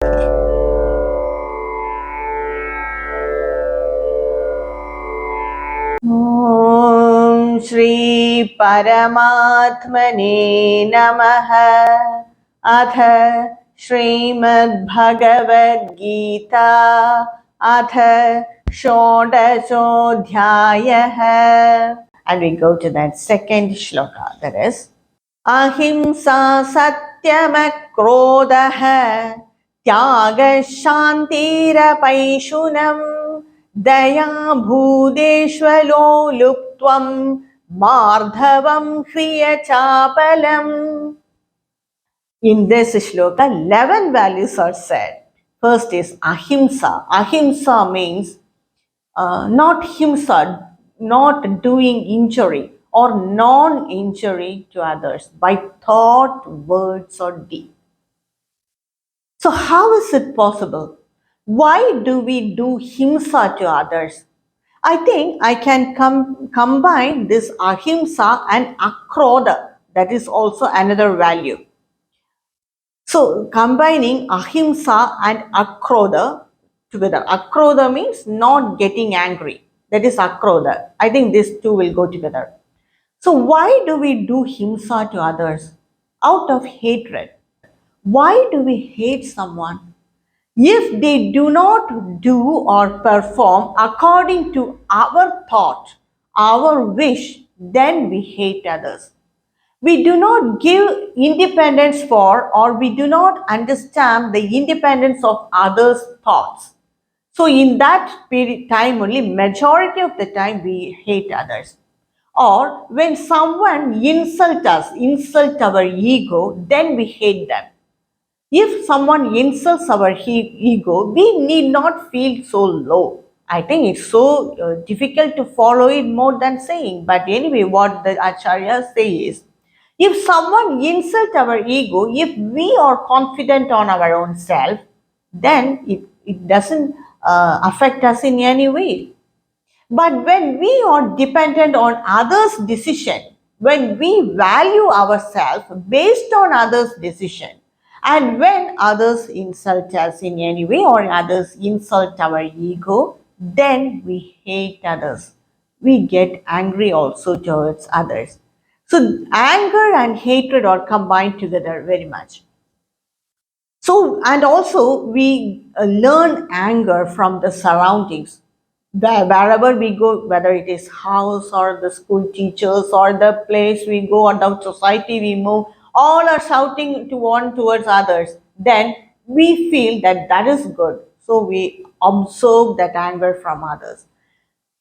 Om Shri Paramatmane Namaha. Atha Srimad Bhagavad Gita. Atha Shodasodhyayaha. And we go to that second shloka, that is Ahimsa Satyamakrodha Tyaga Shantira Paishunam Daya Bhudeshwalo Luptvam Mardhavam Kriya Chapalam. In this shloka, 11 values are said. First is ahimsa. Ahimsa means not himsa, not doing injury or non-injury to others by thought, words, or deed. So, how is it possible? Why do we do himsa to others? I think I can combine this ahimsa and akrodha. That is also another value. So, combining ahimsa and akrodha together. Akrodha means not getting angry. That is akrodha. I think these two will go together. So, why do we do himsa to others? Out of hatred. Why do we hate someone? If they do not do or perform according to our thought, our wish, then we hate others. We do not give independence for, or we do not understand the independence of others' thoughts. So in that period time only, majority of the time we hate others. Or when someone insult us, insult our ego, then we hate them. If someone insults our ego, we need not feel so low. I think it's so difficult to follow it more than saying. But anyway, what the acharyas say is, if someone insults our ego, if we are confident on our own self, then it doesn't affect us in any way. But when we are dependent on others' decision, when we value ourselves based on others' decision, and when others insult us in any way or others insult our ego, then we hate others. We get angry also towards others. So anger and hatred are combined together very much. So, and also we learn anger from the surroundings. Wherever we go, whether it is house or the school teachers or the place we go or the society we move, all are shouting to one towards others. Then we feel that that is good. So we observe that anger from others.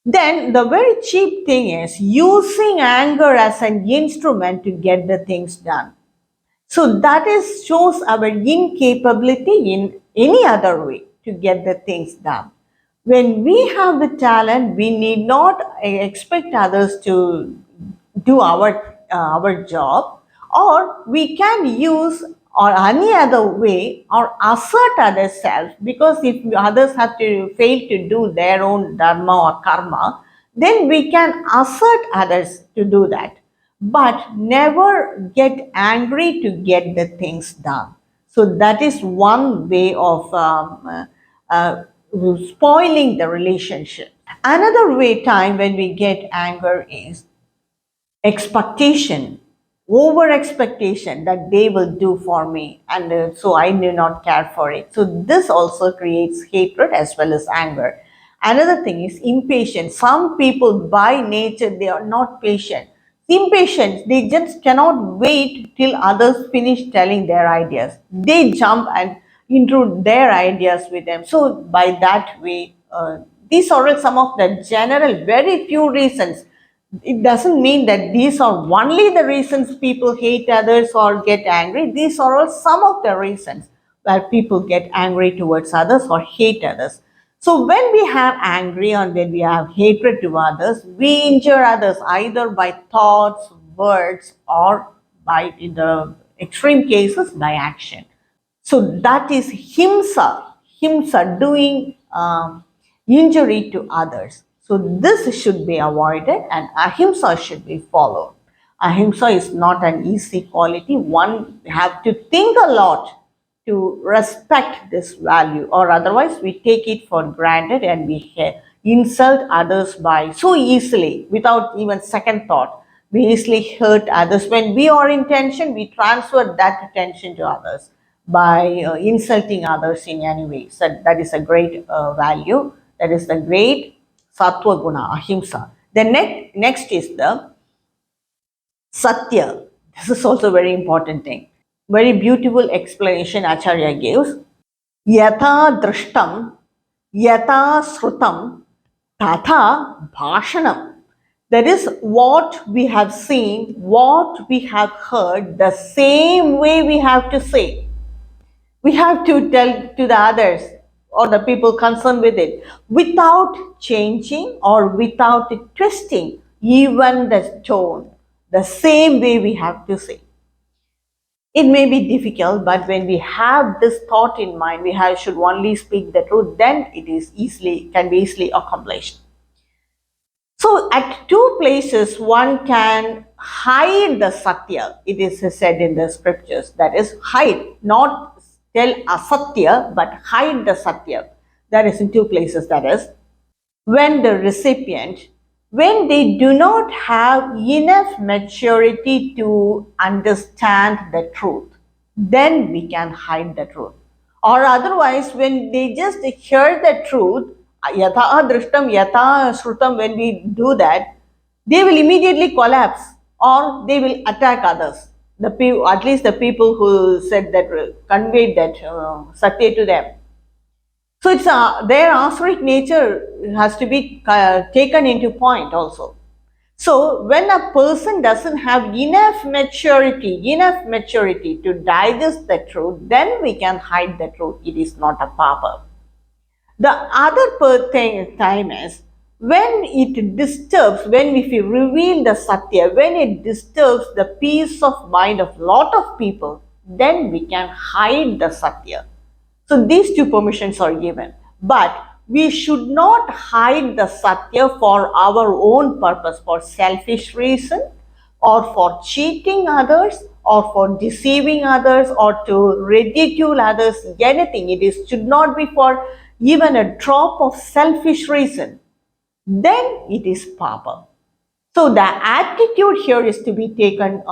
Then the very cheap thing is using anger as an instrument to get the things done. So that is shows our incapability in any other way to get the things done. When we have the talent, we need not expect others to do our job, or we can use or any other way or assert other self, because if others have to fail to do their own dharma or karma, then we can assert others to do that, but never get angry to get the things done. So that is one way of spoiling the relationship. Another way time when we get anger is expectation, over expectation that they will do for me, and so I do not care for it. So this also creates hatred as well as anger. Another thing is impatience. Some people by nature they are not patient, impatient. They just cannot wait till others finish telling their ideas. They jump and intrude their ideas with them. So by that way, these are all some of the general very few reasons. It doesn't mean that these are only the reasons people hate others or get angry. These are all some of the reasons where people get angry towards others or hate others. So when we have angry and when we have hatred to others, we injure others either by thoughts, words, or by, in the extreme cases, by action. So that is himsa, doing injury to others. So this should be avoided and ahimsa should be followed. Ahimsa is not an easy quality. One have to think a lot to respect this value, or otherwise we take it for granted and we insult others by so easily without even second thought. We easily hurt others. When we are in tension, we transfer that tension to others by insulting others in any way. So that is a great value. That is the great sattva guna, ahimsa. The next is the satya. This is also very important thing. Very beautiful explanation Acharya gives. Yatha drishtam, yatha srutam, tatha bhashanam. That is, what we have seen, what we have heard, the same way we have to say. We have to tell to the others or the people concerned with it without changing or without twisting even the tone. The same way we have to say. It may be difficult, but when we have this thought in mind, should only speak the truth, then it is can be easily accomplished. So at two places one can hide the satya. It is said in the scriptures, that is, hide, not tell asatya, but hide the satya. That is in two places, that is, when the recipient, when they do not have enough maturity to understand the truth, then we can hide the truth. Or otherwise, when they just hear the truth, yatha drishtam, yatha shrutam, when we do that, they will immediately collapse or they will attack others. At least the people who said that, conveyed that satya to them. So it's their asuric nature has to be taken into point also. So when a person doesn't have enough maturity to digest the truth, then we can hide the truth. It is not a papa. The other time is when it disturbs, if we reveal the satya, when it disturbs the peace of mind of lot of people, then we can hide the satya. So these two permissions are given. But we should not hide the satya for our own purpose, for selfish reason, or for cheating others, or for deceiving others, or to ridicule others, anything. Should not be for even a drop of selfish reason. Then it is papa. So the attitude here is to be taken,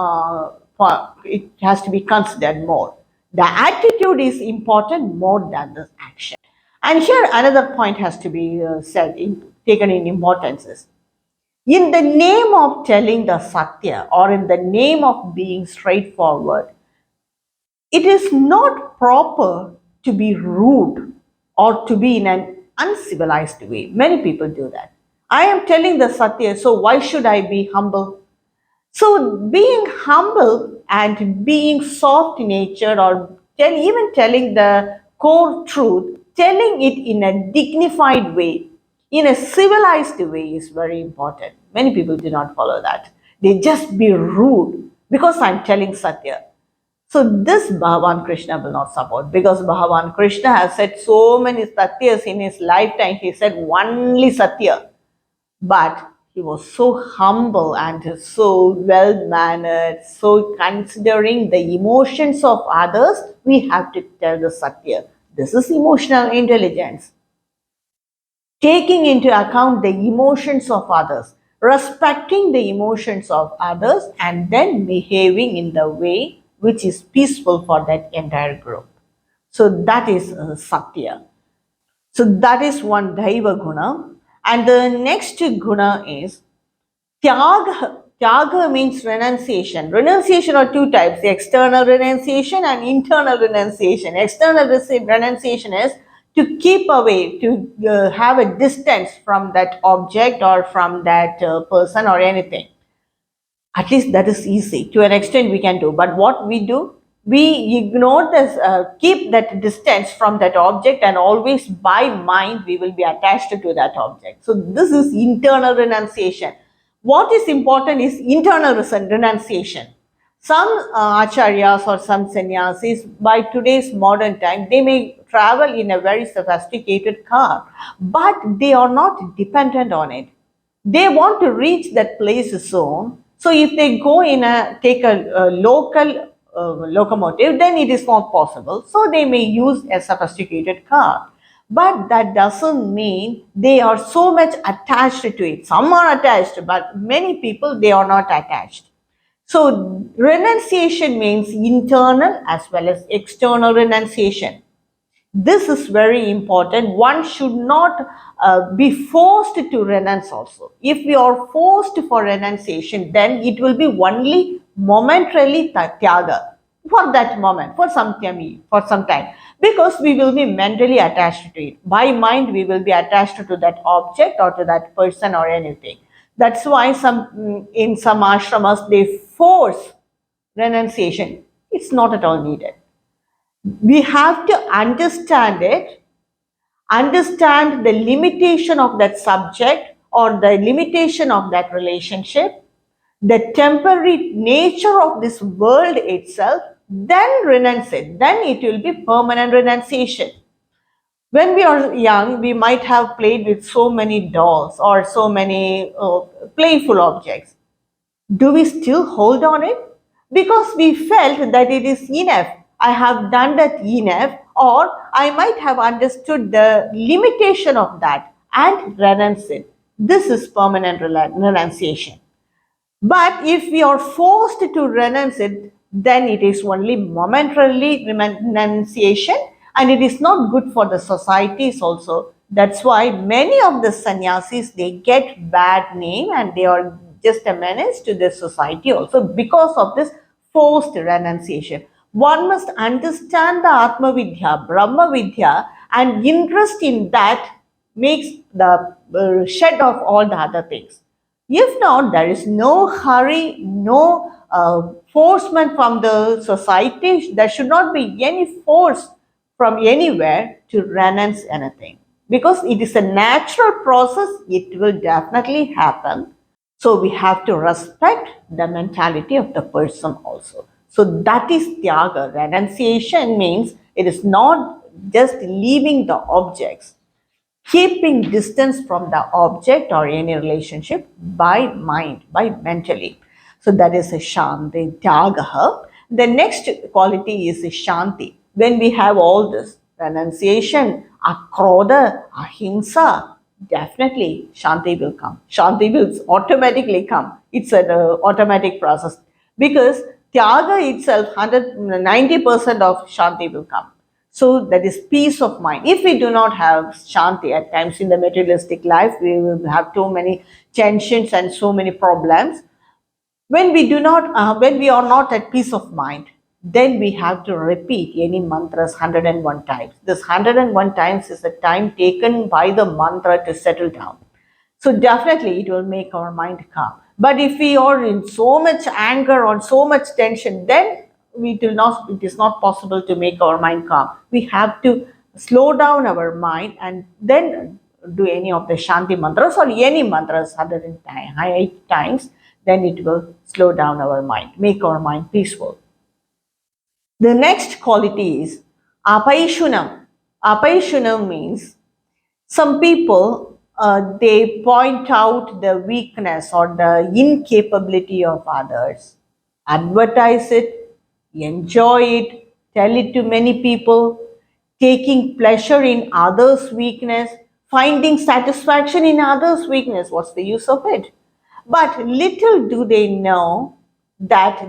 it has to be considered more. The attitude is important more than the action. And here another point has to be taken in importance is, in the name of telling the satya or in the name of being straightforward, it is not proper to be rude or to be in an uncivilized way. Many people do that. I am telling the satya, so why should I be humble? So being humble and being soft natured, or even telling the core truth, telling it in a dignified way, in a civilized way is very important. Many people do not follow that. They just be rude because I'm telling Satya. So this Bhagavan Krishna will not support, because Bhagavan Krishna has said so many Satyas in his lifetime. He said only Satya. But he was so humble and so well-mannered, so considering the emotions of others, we have to tell the Satya. This is emotional intelligence. Taking into account the emotions of others, respecting the emotions of others, and then behaving in the way which is peaceful for that entire group. So that is Satya. So that is one daiva guna. And the next guna is tyaga. Tyaga means renunciation. Renunciation are two types, external renunciation and internal renunciation. External renunciation is to keep away, to have a distance from that object or from that person or anything. At least that is easy. To an extent we can do. But what we do, we ignore this, keep that distance from that object, and always by mind we will be attached to that object. So this is internal renunciation. What is important is internal renunciation. Some acharyas or some sannyasis, by today's modern time, they may travel in a very sophisticated car, but they are not dependent on it. They want to reach that place soon. So if they go take a local locomotive, then it is not possible. So they may use a sophisticated car. But that doesn't mean they are so much attached to it. Some are attached, but many people, they are not attached. So renunciation means internal as well as external renunciation. This is very important. One should not be forced to renounce also. If we are forced for renunciation, then it will be only momentarily tyaga for that moment, for some time, because we will be mentally attached to it. By mind, we will be attached to that object or to that person or anything. That's why in some ashramas they force renunciation. It's not at all needed. We have to understand it, understand the limitation of that subject or the limitation of that relationship, the temporary nature of this world itself, then renounce it. Then it will be permanent renunciation. When we are young, we might have played with so many dolls or so many playful objects. Do we still hold on it? Because we felt that it is enough. I have done that enough, or I might have understood the limitation of that and renounce it. This is permanent renunciation. But if we are forced to renounce it, then it is only momentarily renunciation, and it is not good for the societies also. That's why many of the sannyasis, they get bad name and they are just a menace to the society also because of this forced renunciation. One must understand the Atma Vidya, Brahma Vidya, and interest in that makes the shed of all the other things. If not, there is no hurry, no forcement from the society. There should not be any force from anywhere to renounce anything. Because it is a natural process, it will definitely happen. So we have to respect the mentality of the person also. So that is tyaga. Renunciation means it is not just leaving the objects, keeping distance from the object or any relationship by mind, by mentally. So that is a shanti, tyagaha. The next quality is shanti. When we have all this renunciation, akrodha, ahimsa, definitely shanti will come. Shanti will automatically come. It's an automatic process because tyaga itself, 90% of shanti will come. So that is peace of mind. If we do not have shanti at times in the materialistic life, we will have too many tensions and so many problems. When we are not at peace of mind, then we have to repeat any mantras 101 times. This 101 times is the time taken by the mantra to settle down. So definitely it will make our mind calm. But if we are in so much anger or so much tension, then it is not possible to make our mind calm. We have to slow down our mind and then do any of the Shanti mantras or any mantras 108 times, then it will slow down our mind, make our mind peaceful. The next quality is apaishunam. Apaishunam means some people they point out the weakness or the incapability of others, advertise it, enjoy it, tell it to many people, taking pleasure in others' weakness, finding satisfaction in others' weakness. What's the use of it? But little do they know that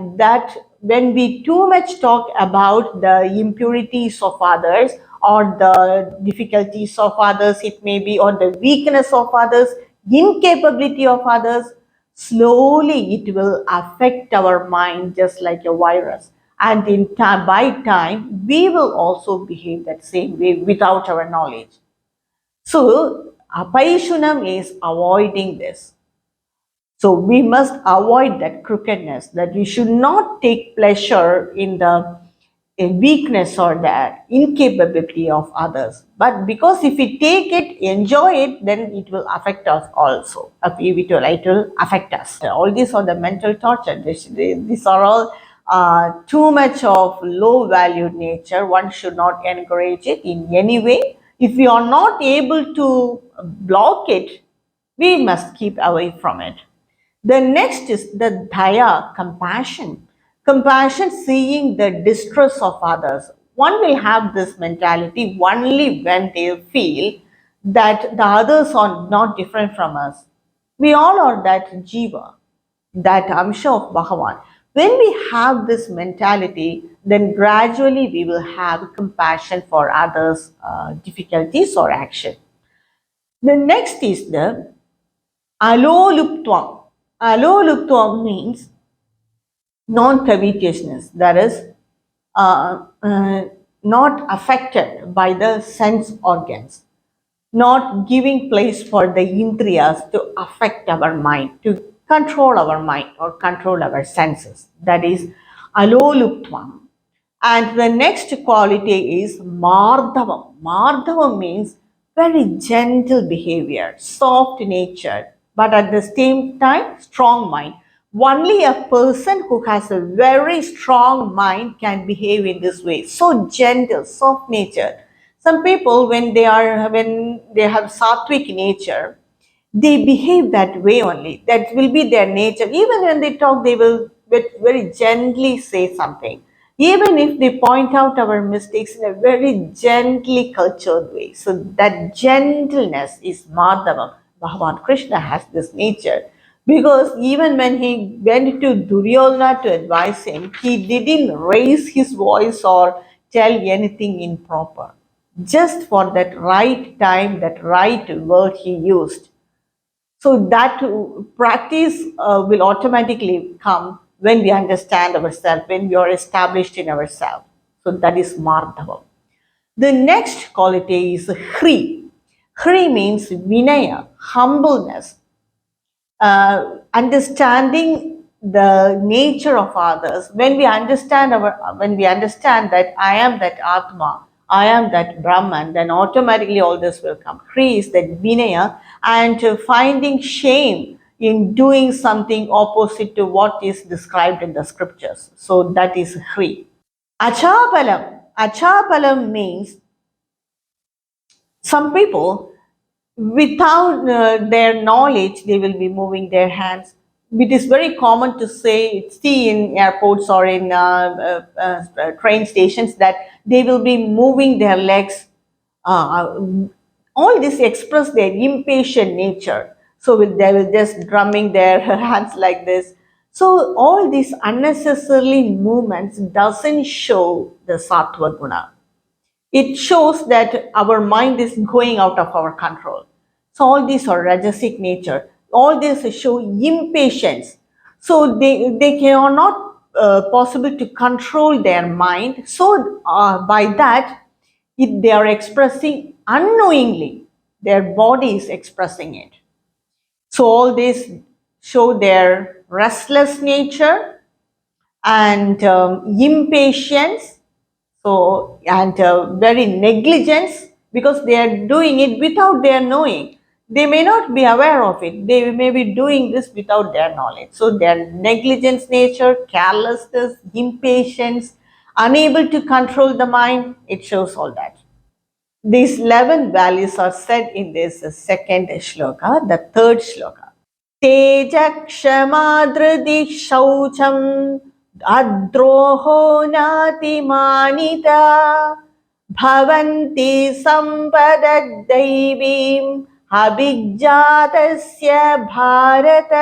when we too much talk about the impurities of others or the difficulties of others, it may be, or the weakness of others, incapability of others, slowly it will affect our mind just like a virus. And by time, we will also behave that same way without our knowledge. So, apaishunam is avoiding this. So we must avoid that crookedness, that we should not take pleasure in the weakness or the incapability of others. But because if we take it, enjoy it, then it will affect us also. It will affect us. All these are the mental torture. These are all too much of low valued nature. One should not encourage it in any way. If we are not able to block it, we must keep away from it. The next is the daya, compassion. Compassion, seeing the distress of others. One will have this mentality only when they feel that the others are not different from us. We all are that jiva, that amsha of Bhagavan. When we have this mentality, then gradually we will have compassion for others' difficulties or action. The next is the aloluptvam. Aloluptvam means non-covetousness, that is, not affected by the sense organs, not giving place for the indriyas to affect our mind, to control our mind or control our senses. That is aloluptvam. And the next quality is mardhavam. Mardhavam means very gentle behavior, soft nature, but at the same time, strong mind. Only a person who has a very strong mind can behave in this way. So gentle, soft nature. Some people, when they have sattvic nature, they behave that way only. That will be their nature. Even when they talk, they will very gently say something. Even if they point out our mistakes in a very gently cultured way. So that gentleness is Madhava. Bhagavan Krishna has this nature. Because even when he went to Duryodhana to advise him, he didn't raise his voice or tell anything improper. Just for that right time, that right word he used. So that practice will automatically come when we understand ourselves, when we are established in ourselves. So that is Mardhava. The next quality is Hri. Hri means Vinaya, humbleness, understanding the nature of others. When we understand that I am that Atma, I am that Brahman, then automatically all this will come. Hri is that Vinaya, and finding shame in doing something opposite to what is described in the scriptures. So that is Hri. Achapalam. Achapalam means some people, without their knowledge, they will be moving their hands. It is very common to see in airports or in train stations that they will be moving their legs. uh, all this express their impatient nature. So they will just drumming their hands like this. So all these unnecessarily movements doesn't show the sattva guna. It shows that our mind is going out of our control. So all these are rajasic nature. All this show impatience. So they are not possible to control their mind. So by that, they are expressing unknowingly. Their body is expressing it. So all this show their restless nature and impatience, so and very negligence, because they are doing it without their knowing. They may not be aware of it, they may be doing this without their knowledge. So their negligence nature, carelessness, impatience, unable to control the mind, it shows all that. These 11 values are said in this second shloka, the third shloka. तेजक्षमादृदि शौचम् अद्रोहो नातिमानिता भवन्ति सम्पदद्दैवीम् अभिज्ञातस्य Bharat.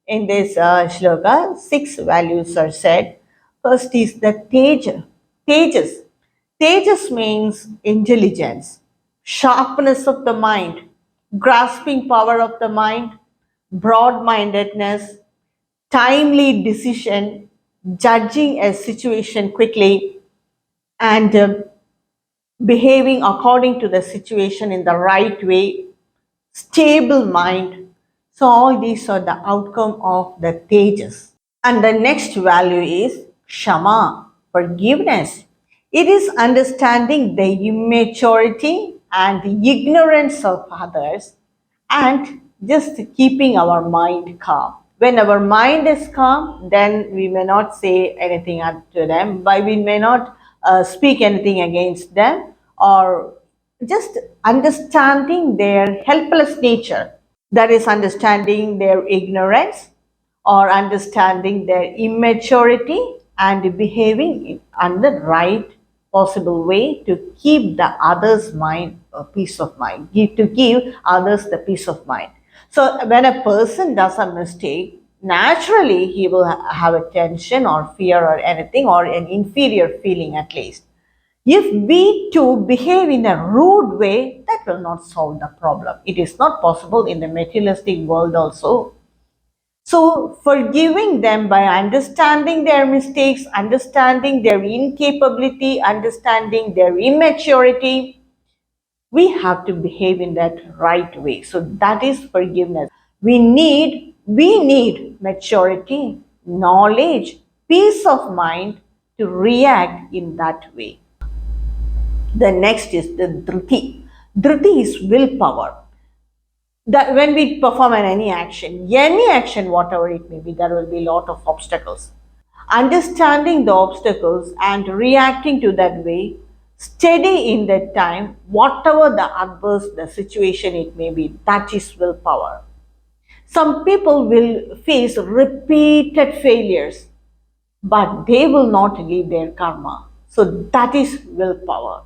In this shloka, 6 values are said. First is the tejas. Tejas means intelligence, sharpness of the mind, grasping power of the mind, broad mindedness, timely decision, judging a situation quickly, and behaving according to the situation in the right way, stable mind. So, all these are the outcome of the tejas. And the next value is Shama, forgiveness. It is understanding the immaturity and the ignorance of others and just keeping our mind calm. When our mind is calm, then we may not say anything to them, but we may not speak anything against them, or just understanding their helpless nature. That is understanding their ignorance, or understanding their immaturity and behaving in the right possible way to keep the others' mind a peace of mind, to give others the peace of mind. So when a person does a mistake, naturally he will have a tension or fear or anything, or an inferior feeling at least. If we too behave in a rude way, that will not solve the problem. It is not possible in the materialistic world also. So, forgiving them by understanding their mistakes, understanding their incapability, understanding their immaturity, we have to behave in that right way. So, that is forgiveness. We need maturity, knowledge, peace of mind to react in that way. The next is the dhriti. Dhriti is willpower. That when we perform any action, whatever it may be, there will be a lot of obstacles. Understanding the obstacles and reacting to that way, steady in that time, whatever the adverse the situation it may be, that is willpower. Some people will face repeated failures, but they will not leave their karma. So that is willpower.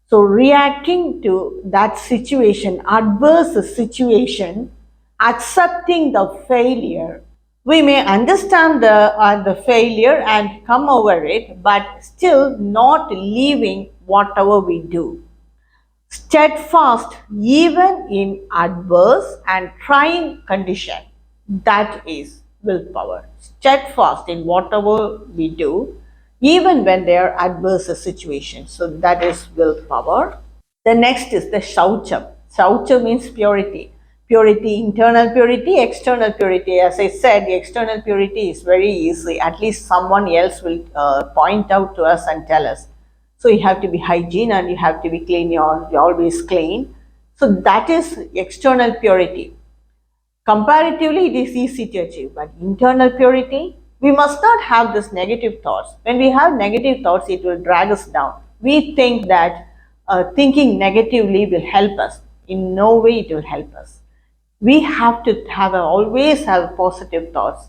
So reacting to that situation, adverse situation, accepting the failure, we may understand the failure and come over it, but still not leaving whatever we do. Steadfast even in adverse and trying condition, that is willpower. Steadfast in whatever we do, even when there are adverse situations. So that is willpower. The next is the shaucham. Shaucham means purity. Purity, internal purity, external purity. As I said, the external purity is very easy. At least someone else will point out to us and tell us. So you have to be hygiene and you have to be clean. You're always clean. So that is external purity. Comparatively, it is easy to achieve, but internal purity, we must not have this negative thoughts. When we have negative thoughts, it will drag us down. We think that thinking negatively will help us. In no way it will help us. We have to always have positive thoughts.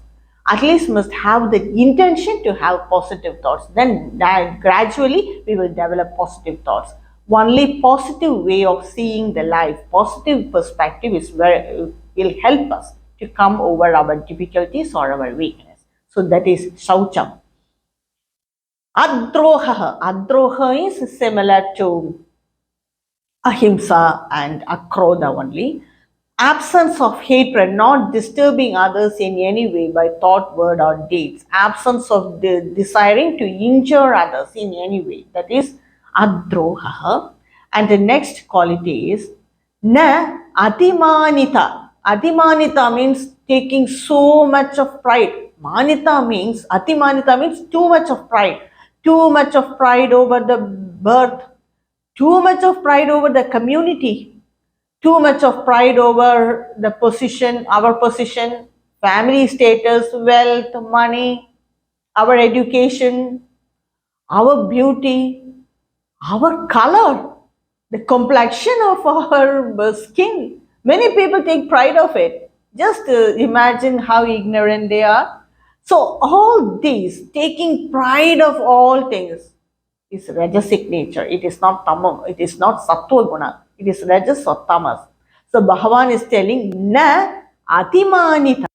At least must have the intention to have positive thoughts. Then gradually we will develop positive thoughts. Only positive way of seeing the life, positive perspective is where will help us to come over our difficulties or our weakness. So that is shaucham. Adroha. Adroha is similar to ahimsa and akrodha only. Absence of hatred, not disturbing others in any way by thought, word, or deeds. Absence of desiring to injure others in any way. That is adroha. And the next quality is na atimanita. Atimanita means taking so much of pride. Manita means, atimanita means too much of pride. Too much of pride over the birth, too much of pride over the community, too much of pride over the position, our position, family status, wealth, money, our education, our beauty, our color, the complexion of our skin. Many people take pride of it. Just imagine how ignorant they are. So all these, taking pride of all things, is rajasic nature. It is not tamam. It is not sattva guna. It is rajas or tamas. So Bhagavan is telling, na atimanita.